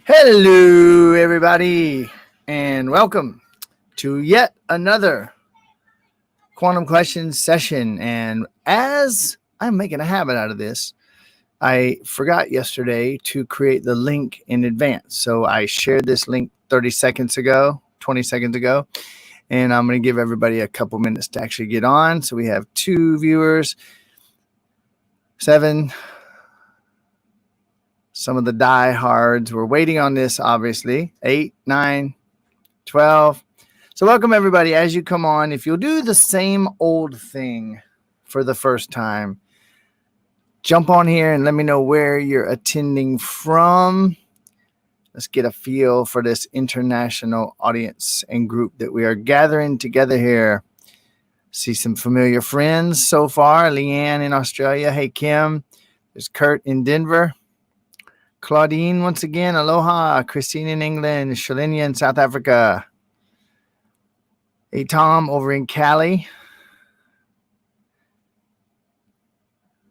Hello, everybody, and welcome to yet another quantum questions session. And as I'm making a habit out of this, I forgot yesterday to create the link in advance. So I shared this link 20 seconds ago, and I'm going to give everybody a couple minutes to actually get on. So we have 2 viewers, 7. Some of the diehards were waiting on this, obviously. 8, 9, 12. So welcome, everybody. As you come on, if you'll do the same old thing for the first time, jump on here and let me know where you're attending from. Let's get a feel for this international audience and group that we are gathering together here. See some familiar friends so far. Leanne in Australia. Hey, Kim. There's Kurt in Denver. Claudine, once again, aloha. Christine in England. Shalinia in South Africa. Hey, Tom over in Cali.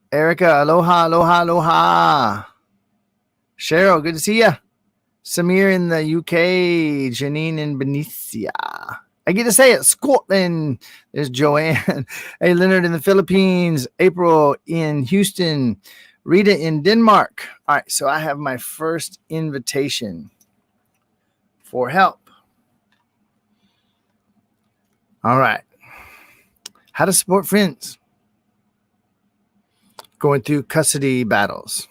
Erica, aloha, aloha, aloha. Cheryl, good to see you. Samir in the UK. Janine in Benicia. I get to say it. Scotland. There's Joanne. Hey, Leonard in the Philippines. April in Houston. Rita in Denmark. All right, so I have my first invitation for help. All right. How to support friends going through custody battles.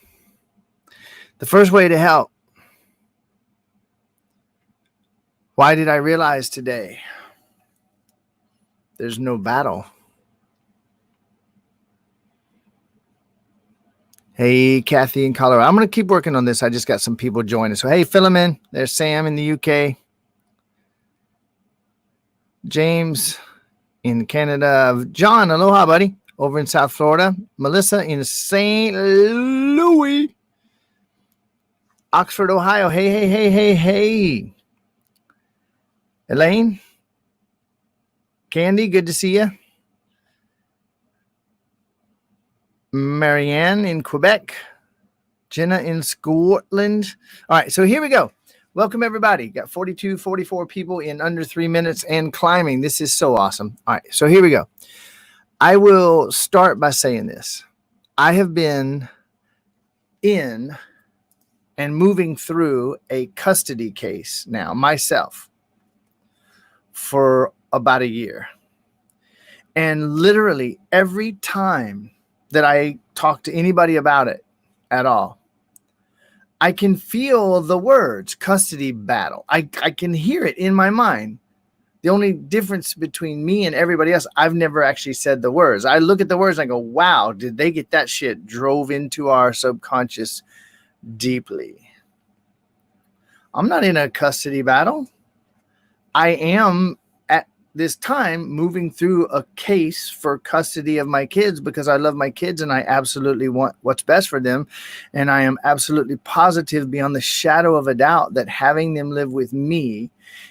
The first way to help. Why did I realize today there's no battle? Hey, Kathy in Colorado. I'm going to keep working on this. I just got some people joining. So, hey, Philemon. There's Sam in the UK. James in Canada. John, aloha, buddy. Over in South Florida. Melissa in St. Louis. Oxford, Ohio. Hey, hey, hey, hey, hey. Elaine. Candy, good to see you. Marianne in Quebec. Jenna in Scotland. All right, so here we go. Welcome, everybody. Got 42, 44 people in under 3 minutes and climbing. This is so awesome. All right, so here we go. I will start by saying this. I have been in and moving through a custody case now myself for about a year. And literally every time that I talk to anybody about it at all, I can feel the words custody battle. I can hear it in my mind. The only difference between me and everybody else, I've never actually said the words. I look at the words and I go, wow, did they get that shit drove into our subconscious deeply? I'm not in a custody battle. I am at this time moving through a case for custody of my kids because I love my kids and I absolutely want what's best for them. And I am absolutely positive beyond the shadow of a doubt that having them live with me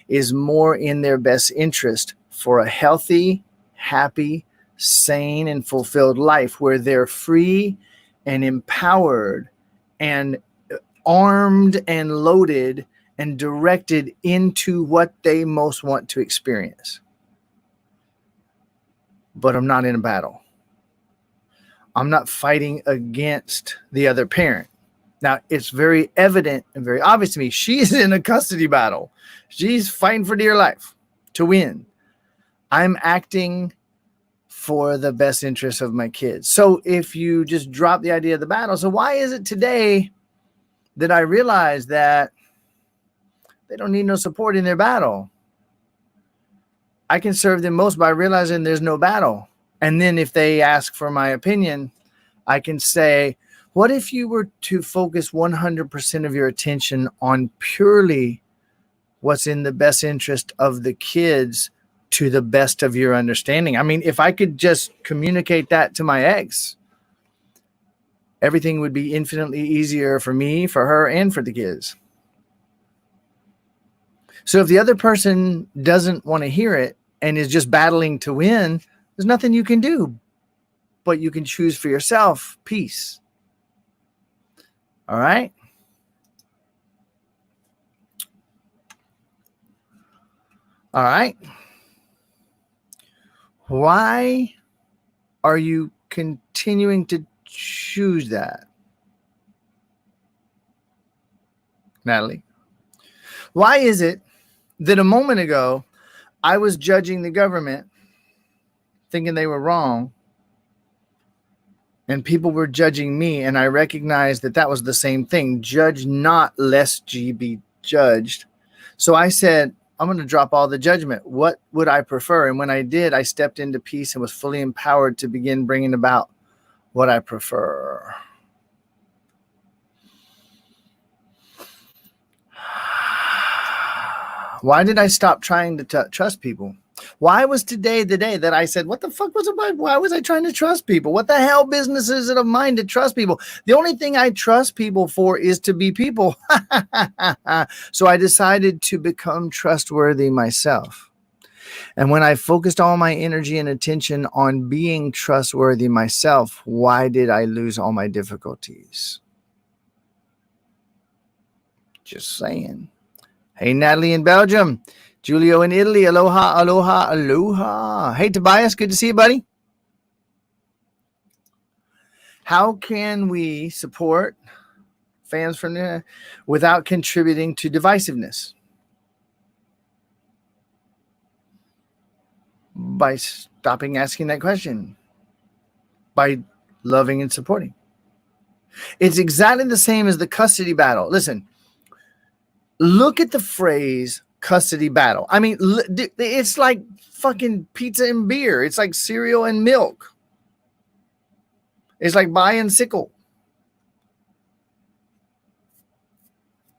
is more in their best interest for a healthy, happy, sane, and fulfilled life where they're free and empowered and armed and loaded and directed into what they most want to experience. But I'm not in a battle. I'm not fighting against the other parent. Now, it's very evident and very obvious to me. She's in a custody battle. She's fighting for dear life to win. I'm acting for the best interest of my kids. So if you just drop the idea of the battle, so why is it today that I realize that they don't need no support in their battle? I can serve them most by realizing there's no battle. And then if they ask for my opinion, I can say, what if you were to focus 100% of your attention on purely what's in the best interest of the kids to the best of your understanding? I mean, if I could just communicate that to my ex, everything would be infinitely easier for me, for her, and for the kids. So if the other person doesn't want to hear it and is just battling to win, there's nothing you can do, but you can choose for yourself peace. All right. All right. Why are you continuing to choose that? Natalie, why is it that a moment ago I was judging the government, thinking they were wrong, and people were judging me, and I recognized that that was the same thing. Judge not, lest ye be judged. So I said, I'm going to drop all the judgment. What would I prefer? And when I did, I stepped into peace and was fully empowered to begin bringing about what I prefer. Why did I stop trying to trust people? Why was today the day that I said, what the fuck was about? Why was I trying to trust people? What the hell business is it of mine to trust people? The only thing I trust people for is to be people. So I decided to become trustworthy myself. And when I focused all my energy and attention on being trustworthy myself, why did I lose all my difficulties? Just saying. Hey, Natalie in Belgium. Julio in Italy. Aloha, aloha, aloha. Hey, Tobias. Good to see you, buddy. How can we support fans from there without contributing to divisiveness? By stopping asking that question. By loving and supporting. It's exactly the same as the custody battle. Listen, look at the phrase custody battle. I mean, it's like fucking pizza and beer. It's like cereal and milk. It's like buy and sickle.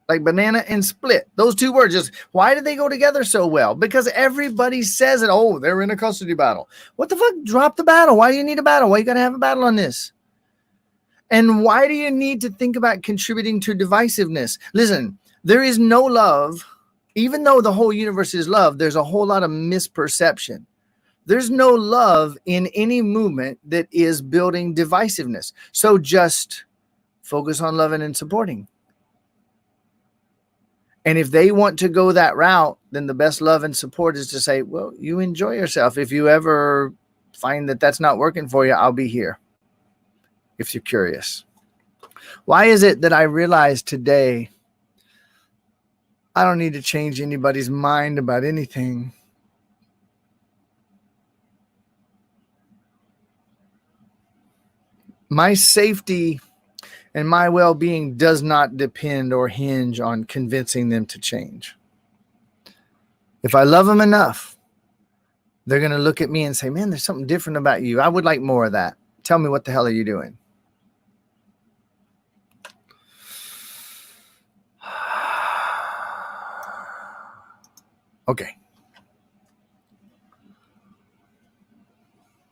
Like banana and split. Those two words, just why do they go together so well? Because everybody says it. Oh, they're in a custody battle. What the fuck? Drop the battle. Why do you need a battle? Why you got to have a battle on this? And why do you need to think about contributing to divisiveness? Listen, there is no love. Even though the whole universe is love, there's a whole lot of misperception. There's no love in any movement that is building divisiveness. So just focus on loving and supporting. And if they want to go that route, then the best love and support is to say, well, you enjoy yourself. If you ever find that that's not working for you, I'll be here if you're curious. Why is it that I realized today I don't need to change anybody's mind about anything? My safety and my well-being does not depend or hinge on convincing them to change. If I love them enough, they're going to look at me and say, man, there's something different about you. I would like more of that. Tell me, what the hell are you doing? Okay.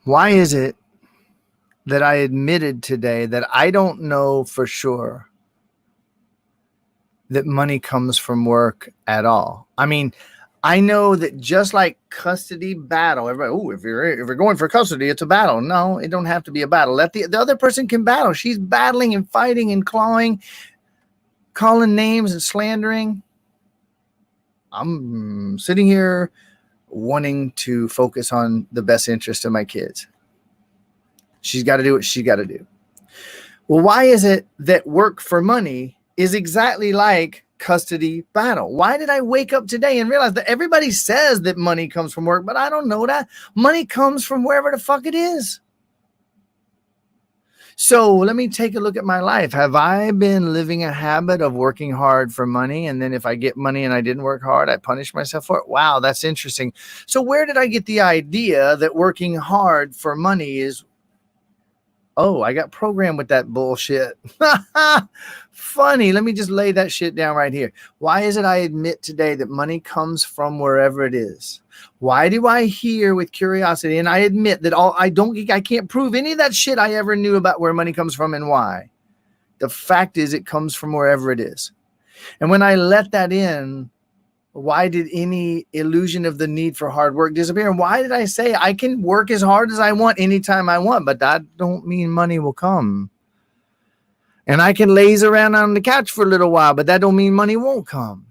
Why is it that I admitted today that I don't know for sure that money comes from work at all? I mean, I know that just like custody battle, everybody, if you're going for custody, it's a battle. No, it don't have to be a battle. Let the other person can battle. She's battling and fighting and clawing, calling names and slandering. I'm sitting here wanting to focus on the best interest of my kids. She's got to do what she got to do. Well, why is it that work for money is exactly like custody battle? Why did I wake up today and realize that everybody says that money comes from work, but I don't know that. Money comes from wherever the fuck it is. So let me take a look at my life. Have I been living a habit of working hard for money? And then if I get money and I didn't work hard, I punish myself for it? Wow, that's interesting. So where did I get the idea that working hard for money is, oh, I got programmed with that bullshit. Funny. Let me just lay that shit down right here. Why is it I admit today that money comes from wherever it is? Why do I hear with curiosity? And I admit that I can't prove any of that shit I ever knew about where money comes from and why. The fact is it comes from wherever it is. And when I let that in, why did any illusion of the need for hard work disappear? And why did I say I can work as hard as I want anytime I want, but that don't mean money will come? And I can laze around on the couch for a little while, but that don't mean money won't come.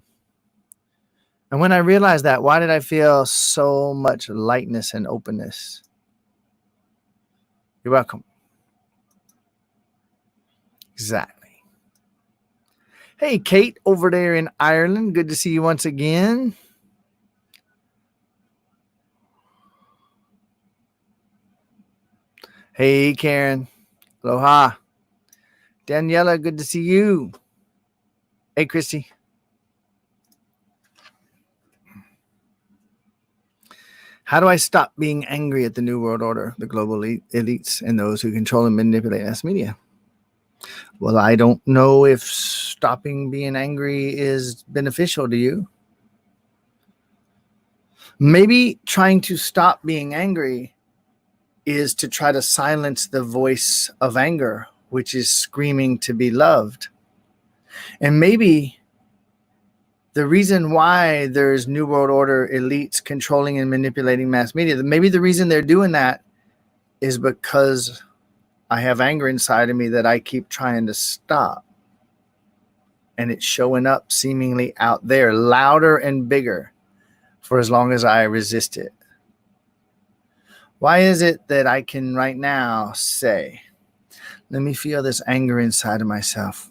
And when I realized that, why did I feel so much lightness and openness? You're welcome. Exactly. Hey, Kate, over there in Ireland. Good to see you once again. Hey, Karen. Aloha. Daniela, good to see you. Hey, Christy. How do I stop being angry at the New World Order, the global elites, and those who control and manipulate mass media? Well, I don't know if stopping being angry is beneficial to you. Maybe trying to stop being angry is to try to silence the voice of anger, which is screaming to be loved. And maybe the reason why there's New World Order elites controlling and manipulating mass media, maybe the reason they're doing that is because I have anger inside of me that I keep trying to stop. And it's showing up seemingly out there, louder and bigger, for as long as I resist it. Why is it that I can right now say, let me feel this anger inside of myself?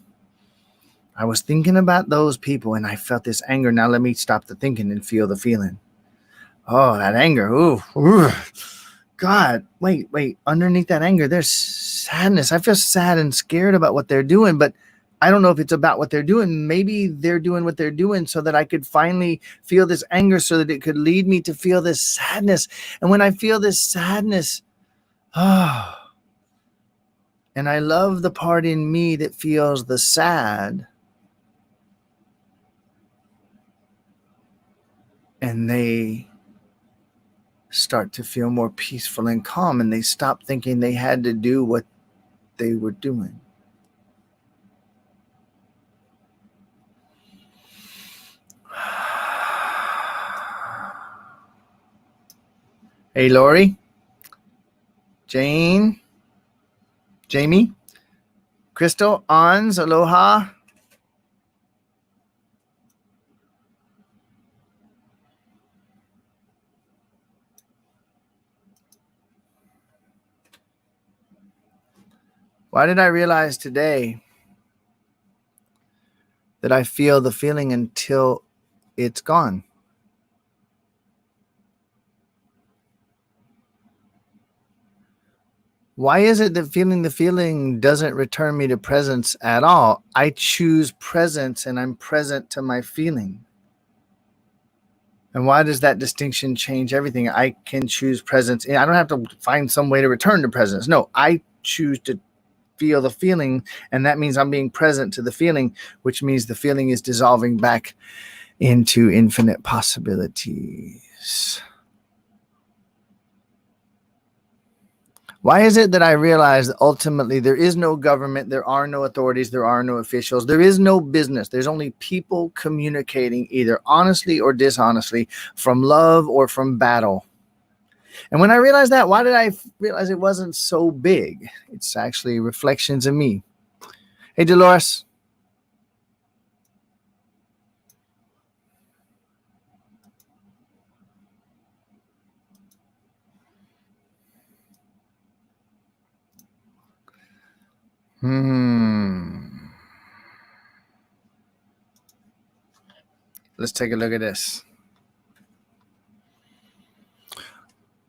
I was thinking about those people and I felt this anger. Now let me stop the thinking and feel the feeling. Oh, that anger. Ooh. God, wait. Underneath that anger, there's sadness. I feel sad and scared about what they're doing, but I don't know if it's about what they're doing. Maybe they're doing what they're doing so that I could finally feel this anger so that it could lead me to feel this sadness. And when I feel this sadness, and I love the part in me that feels the sad, and they start to feel more peaceful and calm, and they stop thinking they had to do what they were doing. Hey, Lori, Jane, Jamie, Crystal, Ons, aloha. Why did I realize today that I feel the feeling until it's gone? Why is it that feeling the feeling doesn't return me to presence at all? I choose presence and I'm present to my feeling. And why does that distinction change everything? I can choose presence. I don't have to find some way to return to presence. No, I choose to feel the feeling, and that means I'm being present to the feeling, which means the feeling is dissolving back into infinite possibilities. Why is it that I realize that ultimately there is no government, there are no authorities, there are no officials, there is no business. There's only people communicating either honestly or dishonestly, from love or from battle. And when I realized that, why did I realize it wasn't so big? It's actually reflections of me. Hey, Dolores. Let's take a look at this.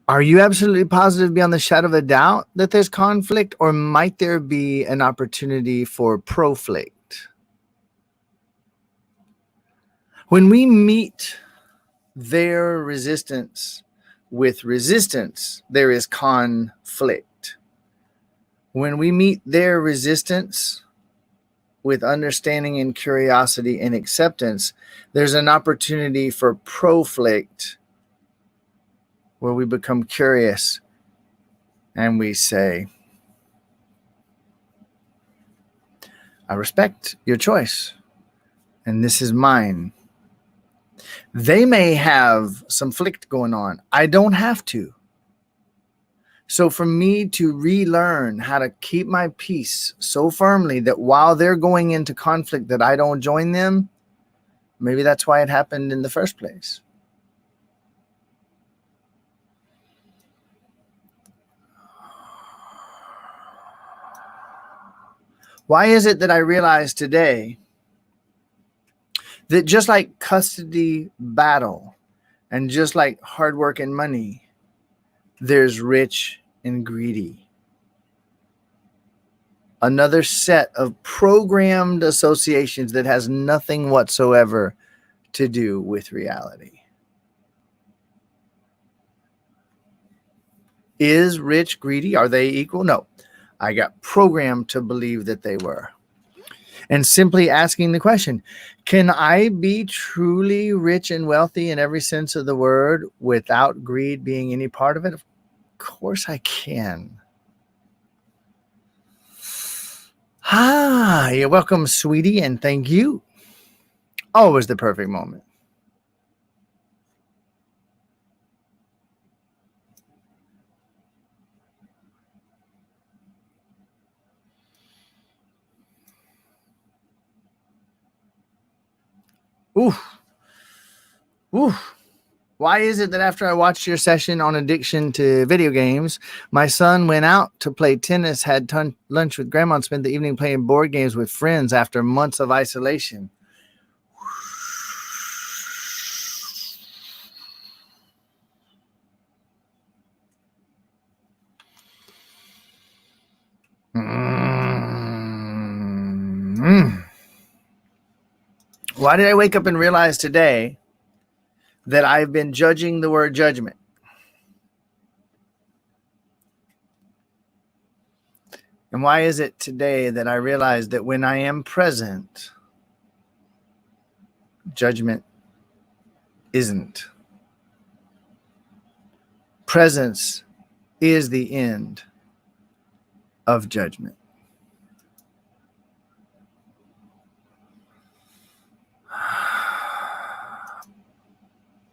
Are you absolutely positive beyond the shadow of a doubt that there's conflict, or might there be an opportunity for proflict? When we meet their resistance with resistance, there is conflict. When we meet their resistance with understanding and curiosity and acceptance, there's an opportunity for proflict, where we become curious and we say, I respect your choice, and this is mine. They may have some flict going on. I don't have to. So for me to relearn how to keep my peace so firmly that while they're going into conflict that I don't join them, Maybe that's why it happened in the first place. Why is it that I realize today that just like custody battle and just like hard work and money, there's rich and greedy? Another set of programmed associations that has nothing whatsoever to do with reality. Is rich greedy? Are they equal? No. I got programmed to believe that they were. And simply asking the question, can I be truly rich and wealthy in every sense of the word without greed being any part of it? Of course I can. You're welcome, sweetie, and thank you. Always the perfect moment. Oof. Oof. Why is it that after I watched your session on addiction to video games, my son went out to play tennis, had lunch with grandma, and spent the evening playing board games with friends after months of isolation? Why did I wake up and realize today that I've been judging the word judgment? And why is it today that I realize that when I am present, judgment isn't? Presence is the end of judgment.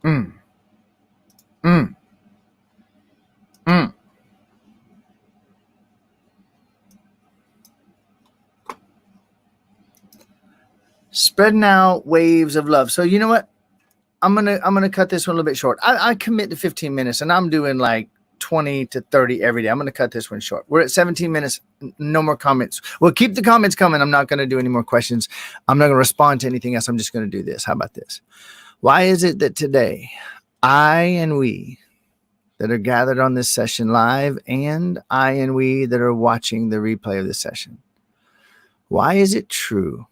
Mm. Mm. Mm. Spreading out waves of love. So you know what? I'm gonna cut this one a little bit short. I commit to 15 minutes, and I'm doing like 20 to 30 every day. I'm gonna cut this one short. We're at 17 minutes. No more comments. Well, keep the comments coming. I'm not gonna do any more questions. I'm not gonna respond to anything else. I'm just gonna do this. How about this? Why is it that today, I and we that are gathered on this session live, and I and we that are watching the replay of this session, why is it true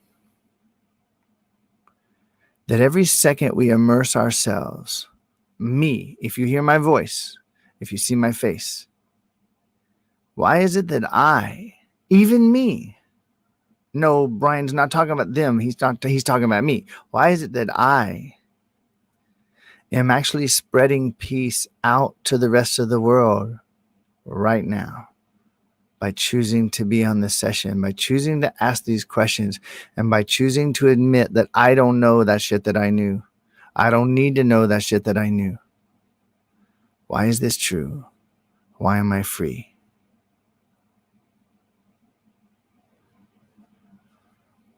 that every second we immerse ourselves, me, if you hear my voice, if you see my face, why is it that I, even me, no, Brian's not talking about them, he's talking about me. Why is it that I am actually spreading peace out to the rest of the world right now by choosing to be on this session, by choosing to ask these questions, and by choosing to admit that I don't know that shit that I knew. I don't need to know that shit that I knew. Why is this true? Why am I free?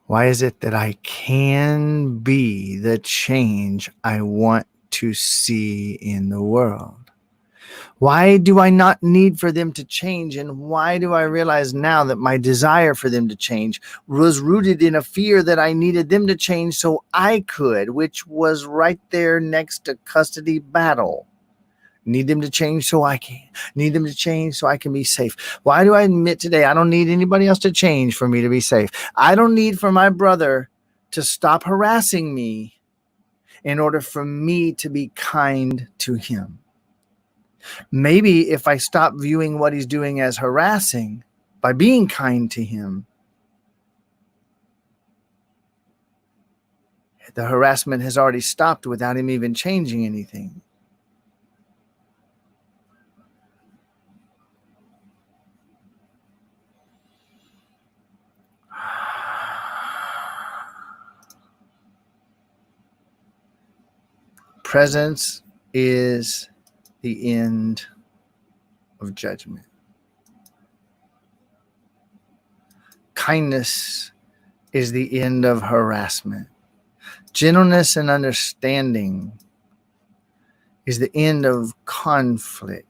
Why is it that I can be the change I want to see in the world? Why do I not need for them to change? And why do I realize now that my desire for them to change was rooted in a fear that I needed them to change so I could, which was right there next to custody battle? Need them to change so I can. Need them to change so I can be safe. Why do I admit today I don't need anybody else to change for me to be safe? I don't need for my brother to stop harassing me in order for me to be kind to him. Maybe if I stop viewing what he's doing as harassing by being kind to him, the harassment has already stopped without him even changing anything. Presence is the end of judgment. Kindness is the end of harassment. Gentleness and understanding is the end of conflict.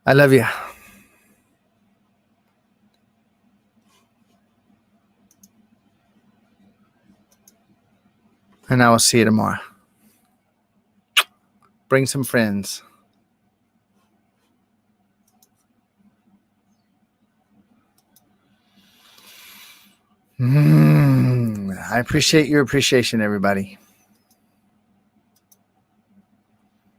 I love you. And I will see you tomorrow. Bring some friends. I appreciate your appreciation, everybody.